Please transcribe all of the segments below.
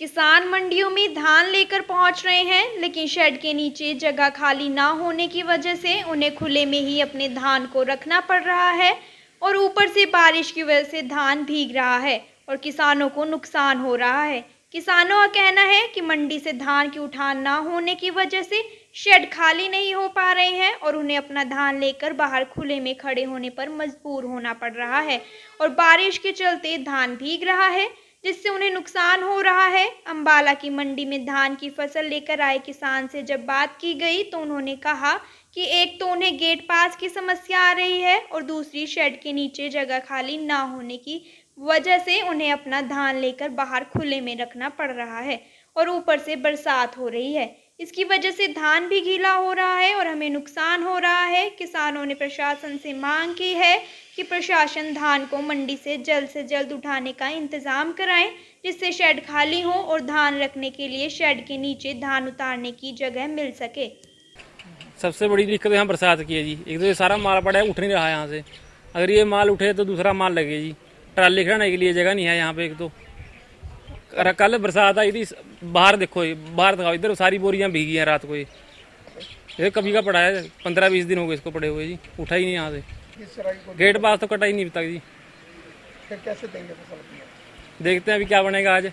किसान मंडियों में धान लेकर पहुंच रहे हैं, लेकिन शेड के नीचे जगह खाली ना होने की वजह से उन्हें खुले में ही अपने धान को रखना पड़ रहा है और ऊपर से बारिश की वजह से धान भीग रहा है और किसानों को नुकसान हो रहा है। किसानों का कहना है कि मंडी से धान की उठान ना होने की वजह से शेड खाली नहीं हो पा रहे हैं और उन्हें अपना धान लेकर बाहर खुले में खड़े होने पर मजबूर होना पड़ रहा है और बारिश के चलते धान भीग रहा है, जिससे उन्हें नुकसान हो रहा है। अंबाला की मंडी में धान की फसल लेकर आए किसान से जब बात की गई तो उन्होंने कहा कि एक तो उन्हें गेट पास की समस्या आ रही है और दूसरी शेड के नीचे जगह खाली ना होने की वजह से उन्हें अपना धान लेकर बाहर खुले में रखना पड़ रहा है और ऊपर से बरसात हो रही है। इसकी वजह से धान भी गीला हो रहा है और हमें नुकसान हो रहा है। किसानों ने प्रशासन से मांग की है कि प्रशासन धान को मंडी से जल्द उठाने का इंतजाम कराएं, जिससे शेड खाली हो और धान रखने के लिए शेड के नीचे धान उतारने की जगह मिल सके। सबसे बड़ी दिक्कत यहाँ बरसात की है जी। एक तो ये सारा माल पड़ा है, उठ नहीं रहा है यहाँ से। अगर ये माल उठे तो दूसरा माल लगे जी। ट्राली खड़ाने के लिए जगह नहीं है यहाँ पे। एक तो कल बरसात आई थी, बाहर देखो, बाहर दिखाओ, इधर सारी बोरियां भीगी हैं रात को। ये कभी का पड़ा है, 15-20 दिन हो गए इसको पड़े हुए जी। उठा ही नहीं यहाँ से। गेट पास तो कटा ही नहीं तक जी। फिर कैसे देंगे फसल? देखते हैं अभी क्या बनेगा आज।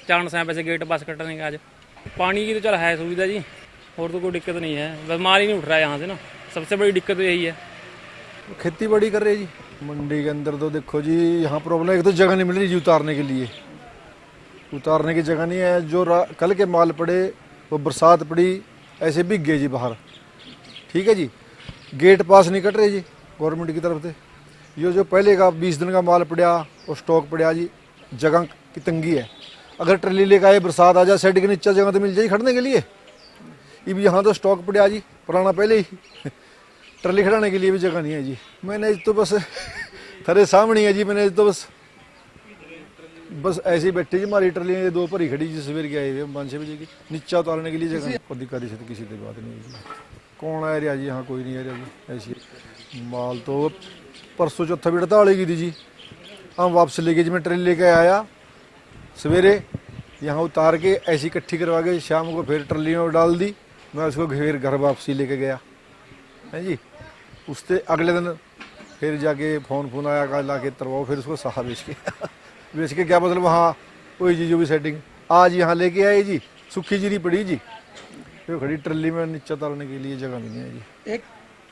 चांस है वैसे गेट पास कटने का आज। पानी की तो चल है सुविधा जी, और तो कोई दिक्कत नहीं है, बस माल ही नहीं उठ रहा है यहाँ से ना। सबसे बड़ी दिक्कत तो यही है। खेती बड़ी कर रहे जी मंडी के अंदर। तो देखो जी, यहाँ प्रॉब्लम एक तो जगह नहीं मिल रही जी उतारने के लिए। उतारने की जगह नहीं है। जो कल के माल पड़े वो बरसात पड़ी ऐसे बिक गए जी बाहर। ठीक है जी, गेट पास नहीं कट रहे जी गवर्नमेंट की तरफ से। ये जो पहले का 20 दिन का माल पड़ा और स्टॉक पड़ा जी, जगह की तंगी है। अगर ट्रली लेकर आए, बरसात आ जाए, शेड के नीचे जगह तो मिल जाएगी खड़ने के लिए। अब यहाँ तो स्टॉक पड़ा जी पुराना पहले ही। ट्रली खड़ाने के लिए भी जगह नहीं है जी। मैंने तो बस थरे सामने है जी। मैंने तो बस ऐसे ही बैठे जी। हमारी ट्रली 2 पर ही खड़ी जी, सवेर के आए हुए 5-6 बजे की। नीचा उतारने के लिए जगह अधिकारी से तो किसी की बात नहीं है जी। कौन आ रहा जी? यहाँ कोई नहीं आ रहा जी। ऐसी माल तो परसों चौथा भी हड़ताल की थी जी। हम वापस लेके जी, मैं ट्रेन लेके आया सवेरे, यहाँ उतार के ऐसी इकट्ठी करवा के शाम को फिर ट्रली में डाल दी। मैं उसको फिर घर वापसी लेके गया है जी। उससे अगले दिन फिर जाके फ़ोन आया का ला के तरवाओ, फिर उसको साहा बेच के क्या मतलब वहाँ कोई जी जो भी सेटिंग आज यहाँ लेके आए जी। सूखी जीरी पड़ी जी, फिर खड़ी ट्रली में नीचे उतारने के लिए जगह नहीं है जी। एक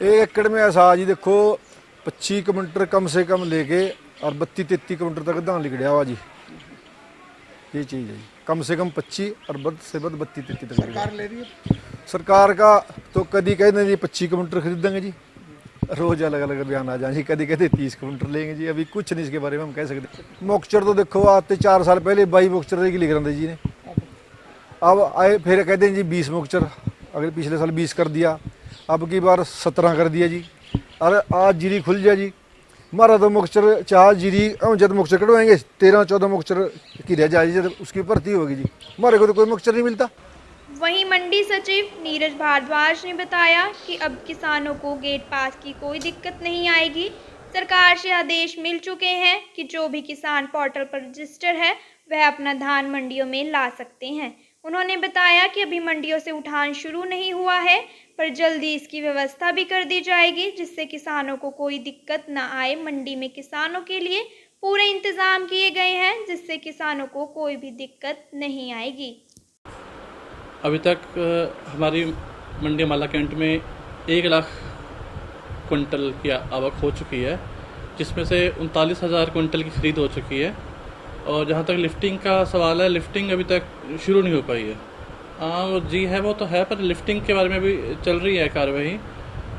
एकड़ में ऐसा जी देखो 25 किलोमीटर कम से कम लेके और 32-33 किलोमीटर तक धान लिखड़ा हुआ जी। ये चीज़ है जी, कम से कम 25 और बद से बद 32-33 तक सरकार ले रही है। सरकार का तो कभी कहते हैं जी 25 किलोमीटर खरीदेंगे जी, रोज अलग अलग बयान आ जाए जी। कभी कहते 30 किलोमीटर लेंगे जी। अभी कुछ नहीं इसके बारे में हम कह सकते। मॉक्चर तो देखो आते 4 साल पहले 22 मॉक्चर की लिख रहे थे जी ने। अब आए फिर कहते हैं जी 20 मॉक्चर, अगर पिछले साल 20 कर दिया, अब की बार 17 कर दिया जी। अरे आज जीरी खुल जाए जी, हमारा तो मॉक्चर 4 जीरी हम जब मॉक्चर कटवाएंगे 13-14 मॉक्चर की रह जाएगी जब उसकी भर्ती होगी जी। हमारे को तो कोई मॉक्चर नहीं मिलता। वहीं मंडी सचिव नीरज भारद्वाज ने बताया कि अब किसानों को गेट पास की कोई दिक्कत नहीं आएगी। सरकार से आदेश मिल चुके हैं कि जो भी किसान पोर्टल पर रजिस्टर है वह अपना धान मंडियों में ला सकते हैं। उन्होंने बताया कि अभी मंडियों से उठान शुरू नहीं हुआ है, पर जल्दी इसकी व्यवस्था भी कर दी जाएगी, जिससे किसानों को कोई दिक्कत न आए। मंडी में किसानों के लिए पूरे इंतजाम किए गए हैं, जिससे किसानों को कोई भी दिक्कत नहीं आएगी। अभी तक हमारी मंडी अम्बाला कैंट में 1 लाख कुंटल की आवक हो चुकी है, जिसमें से 39,000 कुंटल की खरीद हो चुकी है। और जहाँ तक लिफ्टिंग का सवाल है, लिफ्टिंग अभी तक शुरू नहीं हो पाई है। हाँ जी है, वो तो है, पर लिफ्टिंग के बारे में भी चल रही है कार्रवाई,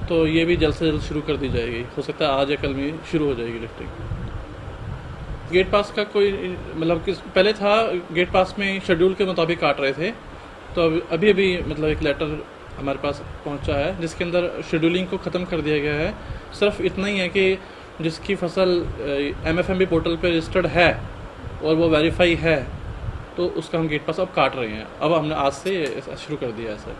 तो ये भी जल्द से जल्द शुरू कर दी जाएगी। हो सकता है आज या कल में शुरू हो जाएगी लिफ्टिंग। गेट पास का कोई मतलब कि पहले था गेट पास में शेड्यूल के मुताबिक काट रहे थे, तो अभी मतलब एक लेटर हमारे पास पहुंचा है जिसके अंदर शेड्यूलिंग को ख़त्म कर दिया गया है। सिर्फ इतना ही है कि जिसकी फसल MFMB पोर्टल पे रजिस्टर्ड है और वो वेरीफाई है, तो उसका हम गेट पास अब काट रहे हैं। अब हमने आज से शुरू कर दिया है सर।